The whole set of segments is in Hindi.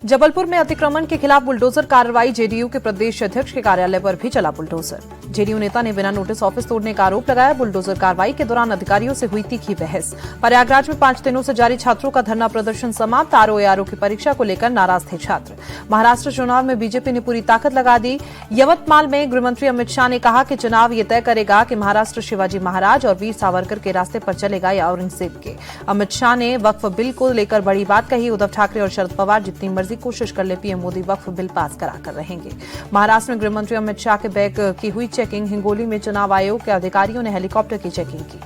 जबलपुर में अतिक्रमण के खिलाफ बुलडोजर कार्रवाई। जेडीयू के प्रदेश अध्यक्ष के कार्यालय पर भी चला बुलडोजर। जेडीयू नेता ने बिना नोटिस ऑफिस तोड़ने का आरोप लगाया। बुलडोजर कार्रवाई के दौरान अधिकारियों से हुई तीखी बहस। प्रयागराज में 5 दिनों से जारी छात्रों का धरना प्रदर्शन समाप्त। आरओ की परीक्षा को लेकर नाराज थे छात्र। महाराष्ट्र चुनाव में बीजेपी ने पूरी ताकत लगा दी। यवतमाल में गृहमंत्री अमित शाह ने कहा कि चुनाव ये तय करेगा कि महाराष्ट्र शिवाजी महाराज और वीर सावरकर के रास्ते पर चलेगा या औरंगजेब के। अमित शाह ने वक्फ बिल को लेकर बड़ी बात कही। उद्धव ठाकरे और शरद पवार जितनी मर्जी कोशिश कर ले, पीएम मोदी वक्फ बिल पास कराकर रहेंगे। महाराष्ट्र में गृहमंत्री अमित शाह के बैग की हुई चेकिंग। हिंगोली में चुनाव आयोग के अधिकारियों ने हेलीकॉप्टर की चेकिंग की।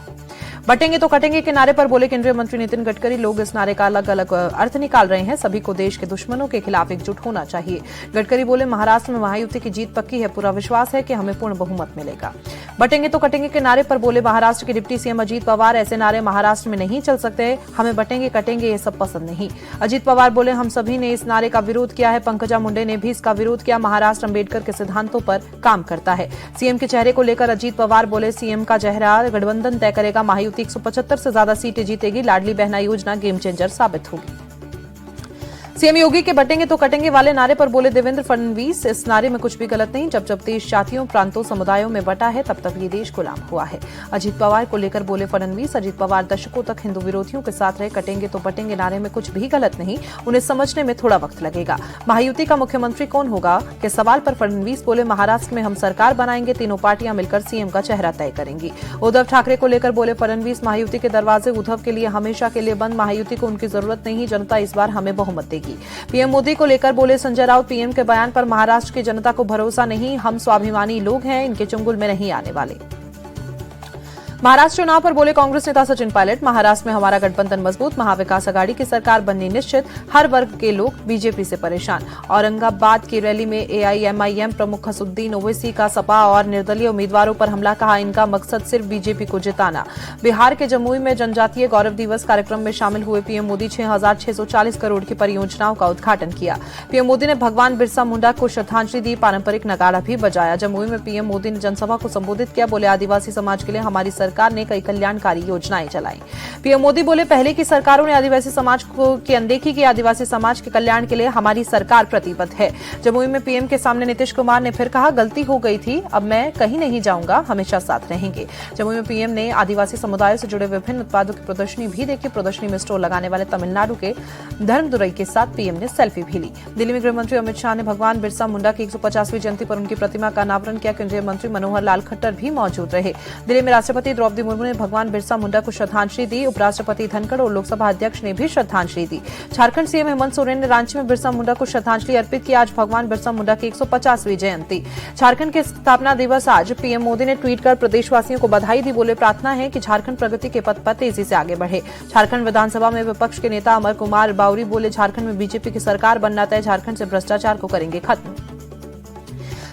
बटेंगे तो कटेंगे के नारे पर बोले केंद्रीय मंत्री नितिन गडकरी। लोग इस नारे का अलग अलग अर्थ निकाल रहे हैं। सभी को देश के दुश्मनों के खिलाफ एकजुट होना चाहिए। गडकरी बोले, महाराष्ट्र में महायुति की जीत पक्की है। पूरा विश्वास है कि हमें पूर्ण बहुमत मिलेगा। बटेंगे तो कटेंगे के नारे पर बोले महाराष्ट्र के डिप्टी सीएम अजीत पवार। ऐसे नारे महाराष्ट्र में नहीं चल सकते। हमें बटेंगे कटेंगे ये सब पसंद नहीं। अजीत पवार बोले, हम सभी ने इस नारे का विरोध किया है। पंकजा मुंडे ने भी इसका विरोध किया। महाराष्ट्र अंबेडकर के सिद्धांतों पर काम करता है। सीएम के चेहरे को लेकर अजीत पवार बोले, सीएम का चेहरा गठबंधन तय करेगा। महायुति 175 से ज्यादा सीटें जीतेगी। लाडली बहना योजना गेम चेंजर साबित होगी। सीएम योगी के बटेंगे तो कटेंगे वाले नारे पर बोले देवेंद्र फडणवीस, इस नारे में कुछ भी गलत नहीं। जब जब देश जातियों, प्रांतों, समुदायों में बटा है, तब तब ये देश गुलाम हुआ है। अजीत पवार को लेकर बोले फडणवीस, अजीत पवार दशकों तक हिंदू विरोधियों के साथ रहे। कटेंगे तो बटेंगे नारे में कुछ भी गलत नहीं। उन्हें समझने में थोड़ा वक्त लगेगा। महायुति का मुख्यमंत्री कौन होगा के सवाल पर फडणवीस बोले, महाराष्ट्र में हम सरकार बनाएंगे। तीनों पार्टियां मिलकर सीएम का चेहरा तय करेंगी। उद्धव ठाकरे को लेकर बोले फडणवीस, महायुति के दरवाजे उद्धव के लिए हमेशा के लिए बंद। महायुति को उनकी जरूरत नहीं। जनता इस बार हमें बहुमत देगी। पीएम मोदी को लेकर बोले संजय राउत, पीएम के बयान पर महाराष्ट्र की जनता को भरोसा नहीं। हम स्वाभिमानी लोग हैं, इनके चुंगल में नहीं आने वाले। महाराष्ट्र चुनाव पर बोले कांग्रेस नेता सचिन पायलट, महाराष्ट्र में हमारा गठबंधन मजबूत। महाविकास आघाड़ी की सरकार बननी निश्चित। हर वर्ग के लोग बीजेपी से परेशान। औरंगाबाद की रैली में एआईएमआईएम प्रमुख हसुद्दीन ओवैसी का सपा और निर्दलीय उम्मीदवारों पर हमला। कहा, इनका मकसद सिर्फ बीजेपी को जिताना। बिहार के जमुई में जनजातीय गौरव दिवस कार्यक्रम में शामिल हुए पीएम मोदी 6,640 करोड़ की परियोजनाओं का उद्घाटन किया। पीएम मोदी ने भगवान बिरसा मुंडा को श्रद्धांजलि दी। पारंपरिक नगाड़ा भी बजाया। जमुई में पीएम मोदी ने जनसभा को संबोधित किया। बोले, आदिवासी समाज के लिए हमारी सरकार ने कई कल्याणकारी योजनाएं चलाई। पीएम मोदी बोले, पहले की सरकारों ने आदिवासी समाज की अनदेखी की। आदिवासी समाज के कल्याण के लिए हमारी सरकार प्रतिबद्ध है। जमुई में पीएम के सामने नीतीश कुमार ने फिर कहा, गलती हो गई थी, अब मैं कहीं नहीं जाऊंगा, हमेशा साथ रहेंगे। जमुई में पीएम ने आदिवासी समुदायों से जुड़े विभिन्न उत्पादों की प्रदर्शनी भी देखी। प्रदर्शनी में स्टॉल लगाने वाले तमिलनाडु के धर्मदुरई के साथ पीएम ने सेल्फी भी ली। दिल्ली में गृहमंत्री अमित शाह ने भगवान बिरसा मुंडा की 150वीं जयंती पर उनकी प्रतिमा का अनावरण किया। केंद्रीय मंत्री मनोहर लाल खट्टर भी मौजूद रहे। दिल्ली में राष्ट्रपति द्रौपदी मुर्मू ने भगवान बिरसा मुंडा को श्रद्धांजलि दी। उपराष्ट्रपति धनखड़ और लोकसभा अध्यक्ष ने भी श्रद्धांजलि दी। झारखंड सीएम हेमंत सोरेन ने रांची में बिरसा मुंडा को श्रद्धांजलि अर्पित की। आज भगवान बिरसा मुंडा की 150वीं जयंती। झारखंड के स्थापना दिवस आज। पीएम मोदी ने ट्वीट कर प्रदेशवासियों को बधाई दी। बोले, प्रार्थना है कि झारखंड प्रगति के पथ पर तेजी से आगे बढ़े। झारखंड विधानसभा में विपक्ष के नेता अमर कुमार बावरी बोले, झारखंड में बीजेपी की सरकार बनना तय। झारखंड से भ्रष्टाचार को करेंगे खत्म।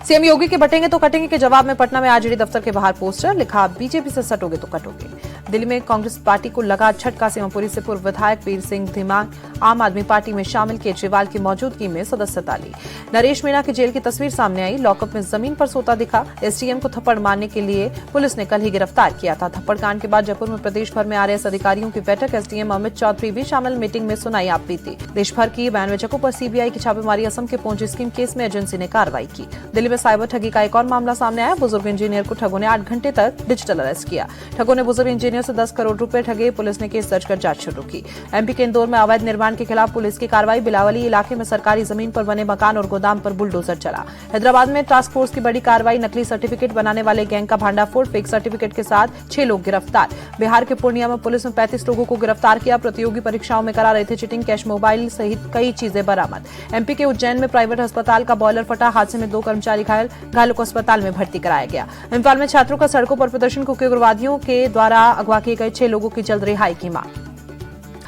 सीएम योगी के बटेंगे तो कटेंगे के जवाब में पटना में आरजेडी दफ्तर के बाहर पोस्टर। लिखा, बीजेपी से सटोगे तो कटोगे। दिल्ली में कांग्रेस पार्टी को लगा झटका। सीमापुरी से पूर्व विधायक वीर सिंह धीमान आम आदमी पार्टी में शामिल। केजरीवाल की मौजूदगी में सदस्यता ली। नरेश मीणा की जेल की तस्वीर सामने आई। लॉकअप में जमीन पर सोता दिखा। एसडीएम को थप्पड़ मारने के लिए पुलिस ने कल ही गिरफ्तार किया था। थप्पड़ कांड के बाद जयपुर में प्रदेश भर में आरएएस अधिकारियों की बैठक। एसडीएम अमित चौधरी भी शामिल। मीटिंग में सुनाई आप बीती। देश भर की 92 जगहों पर सीबीआई की छापेमारी। असम के पोंजी स्कीम केस में एजेंसी ने कार्रवाई की। दिल्ली में साइबर ठगी का एक और मामला सामने आया। बुजुर्ग इंजीनियर को ठगों ने 8 घंटे तक डिजिटल अरेस्ट किया। ठगों ने बुजुर्ग इंजीनियर से 10 करोड़ रुपए ठगे। पुलिस ने केस दर्ज कर जांच शुरू की। एमपी के इंदौर में अवैध निर्माण के खिलाफ पुलिस की कार्रवाई। बिलावली इलाके में सरकारी जमीन पर बने मकान और गोदाम पर बुलडोजर चला। हैदराबाद में टास्क फोर्स की बड़ी कार्रवाई। नकली सर्टिफिकेट बनाने वाले गैंग का भांडाफोड़। फेक सर्टिफिकेट के साथ 6 लोग गिरफ्तार। बिहार के पूर्णिया में पुलिस ने 35 लोगों को गिरफ्तार किया। प्रतियोगी परीक्षाओं में करा रहे थे चीटिंग। कैश मोबाइल सहित कई चीजें बरामद। एमपी के उज्जैन में प्राइवेट अस्पताल का बॉयलर फटा। हादसे में 2 कर्मचारी घायल। घायलों को अस्पताल में भर्ती कराया गया। इम्फाल में छात्रों का सड़कों पर प्रदर्शन। कुख्यात उग्रवादियों के द्वारा अगवा किए गए 6 लोगों की जल्द रिहाई की मांग।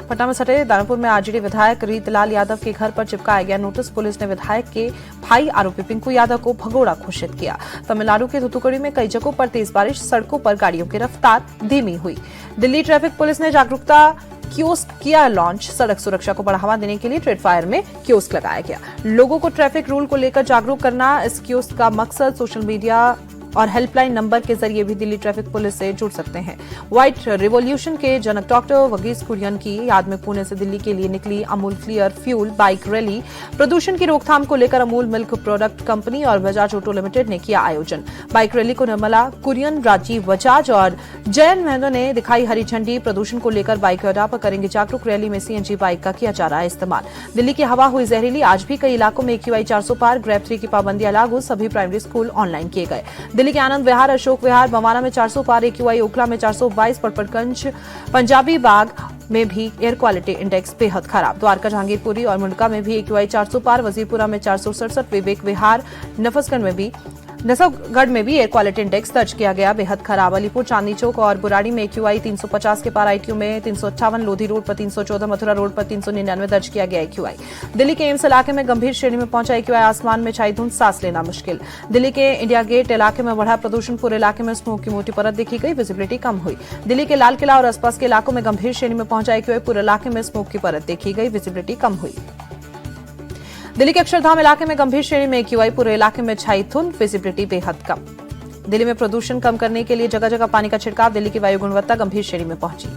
पटना में सटे दानापुर में आरजेडी विधायक रीतलाल यादव के घर पर चिपकाया गया नोटिस। पुलिस ने विधायक के भाई आरोपी पिंकू यादव को भगोड़ा घोषित किया। तमिलनाडु के थूथुकुडी में कई जगहों पर तेज बारिश। सड़कों पर गाड़ियों की रफ्तार धीमी हुई। दिल्ली ट्रैफिक पुलिस ने जागरूकता कियोस्क किया लॉन्च। सड़क सुरक्षा को बढ़ावा देने के लिए ट्रेड फायर में कियोस्क लगाया गया। लोगों को ट्रैफिक रूल को लेकर जागरूक करना इस कियोस्क का मकसद। सोशल मीडिया और हेल्पलाइन नंबर के जरिए भी दिल्ली ट्रैफिक पुलिस से जुड़ सकते हैं। व्हाइट रिवॉल्यूशन के जनक डॉक्टर वर्गीस कुरियन की याद में पुणे से दिल्ली के लिए निकली Amul clear fuel bike rally. प्रदूषण की रोकथाम को लेकर अमूल मिल्क प्रोडक्ट कंपनी और बजाज ऑटो लिमिटेड ने किया आयोजन। बाइक रैली को निर्मला कुरियन, राजीव बजाज और जयन महतो ने दिखाई हरी झंडी। प्रदूषण को लेकर बाइक अड्डा पर करेंगे जागरूक। रैली में सीएनजी बाइक का किया जा रहा है इस्तेमाल। दिल्ली की हवा हुई जहरीली, आज भी कई इलाकों में AQI 400 पार। ग्रेड 3 की पाबंदियां लागू, सभी प्राइमरी स्कूल ऑनलाइन किए गए। दिल्ली के आनंद विहार, अशोक विहार, बवाना में 400 पार AQI, ओखला में 422, पटपड़गंज, पंजाबी बाग में भी एयर क्वालिटी इंडेक्स बेहद खराब। द्वारका, जहांगीरपुरी और मुंडका में भी AQI 400 पार। वजीरपुरा में 467, विवेक विहार, नसबगढ़ में भी एयर क्वालिटी इंडेक्स दर्ज किया गया बेहद खराब। अलीपुर, चांदनी चौक और बुराड़ी में AQI 350 के पार। ITO में 358, लोधी रोड पर 314, मथुरा रोड पर 399 दर्ज किया गया AQI। दिल्ली के एम्स इलाके में गंभीर श्रेणी में पहुंचा AQI, आसमान में छाई धुंध, सांस लेना मुश्किल। दिल्ली के इंडिया गेट इलाके में बढ़ा प्रदूषण, पूरे इलाके में स्मोक की मोटी परत देखी गई, विजिबिलिटी कम हुई। दिल्ली के लाल किला और आसपास के इलाकों में गंभीर श्रेणी में पहुंचा AQI, पूरे इलाके में स्मोक की परत देखी गई, विजिबिलिटी कम हुई। दिल्ली के अक्षरधाम इलाके में गंभीर श्रेणी में AQI, पूरे इलाके में छाई धुंध, विजिबिलिटी बेहद कम। दिल्ली में प्रदूषण कम करने के लिए जगह जगह पानी का छिड़काव। दिल्ली की वायु गुणवत्ता गंभीर श्रेणी में पहुंची।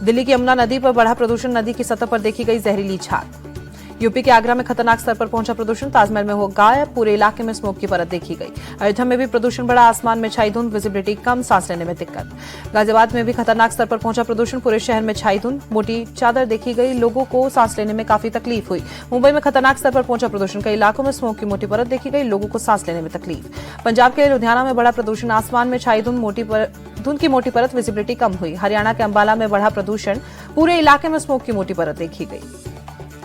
दिल्ली की यमुना नदी पर बढ़ा प्रदूषण, नदी की सतह पर देखी गई जहरीली झाग। यूपी के आगरा में खतरनाक स्तर पर पहुंचा प्रदूषण, ताजमहल में हो गायब, पूरे इलाके में स्मोक की परत देखी गई। अयोध्या में भी प्रदूषण बढ़ा, आसमान में छाई धुंध, विजिबिलिटी कम, सांस लेने में दिक्कत। गाजियाबाद में भी खतरनाक स्तर पर पहुंचा प्रदूषण, पूरे शहर में छाई धुंध, मोटी चादर देखी गई, लोगों को सांस लेने में काफी तकलीफ हुई। मुंबई में खतरनाक स्तर पर पहुंचा प्रदूषण, कई इलाकों में स्मोक की मोटी परत देखी गई, लोगों को सांस लेने में तकलीफ। पंजाब के लुधियाना में बढ़ा प्रदूषण, आसमान में छाई धुंध, धुंध की मोटी परत, विजिबिलिटी कम हुई। हरियाणा के अंबाला में बढ़ा प्रदूषण, पूरे इलाके में स्मोक की मोटी परत देखी गई।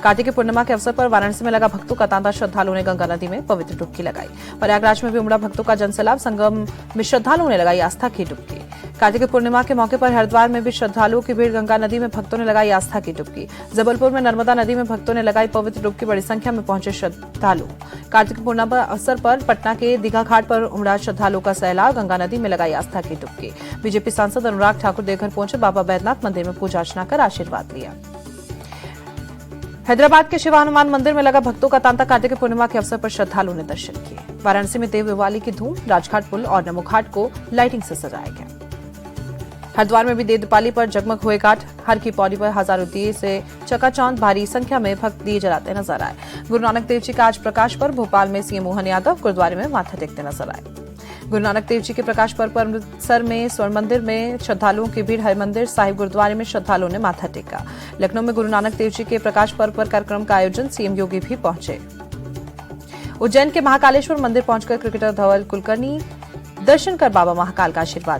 कार्तिक पूर्णिमा के अवसर पर वाराणसी में लगा भक्तों का तांता, श्रद्धालुओं ने गंगा नदी में पवित्र डुबकी लगाई। प्रयागराज में भी उमड़ा भक्तों का जनसैलाब, संगम में श्रद्धालुओं ने लगाई आस्था की डुबकी। कार्तिक पूर्णिमा के मौके पर हरिद्वार में भी श्रद्धालुओं की भीड़, गंगा नदी में भक्तों ने लगाई आस्था की डुबकी। जबलपुर में नर्मदा नदी में भक्तों ने लगाई पवित्र डुबकी, बड़ी संख्या में पहुंचे श्रद्धालु। कार्तिक पूर्णिमा अवसर पर पटना के दीघा घाट पर उमड़ा श्रद्धालुओं का सैलाब, गंगा नदी में लगाई आस्था की डुबकी। बीजेपी सांसद अनुराग ठाकुर देवघर पहुंचे, बाबा बैद्यनाथ मंदिर में पूजा अर्चना कर आशीर्वाद लिया। हैदराबाद के शिवा हनुमान मंदिर में लगा भक्तों का तांता, कार्तिक पूर्णिमा के अवसर पर श्रद्धालुओं ने दर्शन किए। वाराणसी में देव दिवाली की धूम, राजघाट पुल और नमो घाट को लाइटिंग से सजाया गया। हरिद्वार में भी देव दीपावली पर जगमग हुए घाट, हर की पौड़ी पर हजारों दिए से चकाचौंध, भारी संख्या में भक्त दिए जलाते नजर आए। गुरु नानक देव जी का आज प्रकाश पर्व, भोपाल में सीएम मोहन यादव गुरुद्वारे में माथा टेकते नजर आए। गुरु नानक देव जी के प्रकाश पर्व पर अमृतसर में स्वर्ण मंदिर में श्रद्धालुओं की भीड़, हरमंदिर साहिब गुरुद्वारे में श्रद्धालुओं ने माथा टेका। लखनऊ में गुरु नानक देव जी के प्रकाश पर्व पर कार्यक्रम का आयोजन, सीएम योगी भी पहुंचे। उज्जैन के महाकालेश्वर मंदिर पहुंचकर क्रिकेटर धवल कुलकर्णी दर्शन कर बाबा महाकाल का आशीर्वाद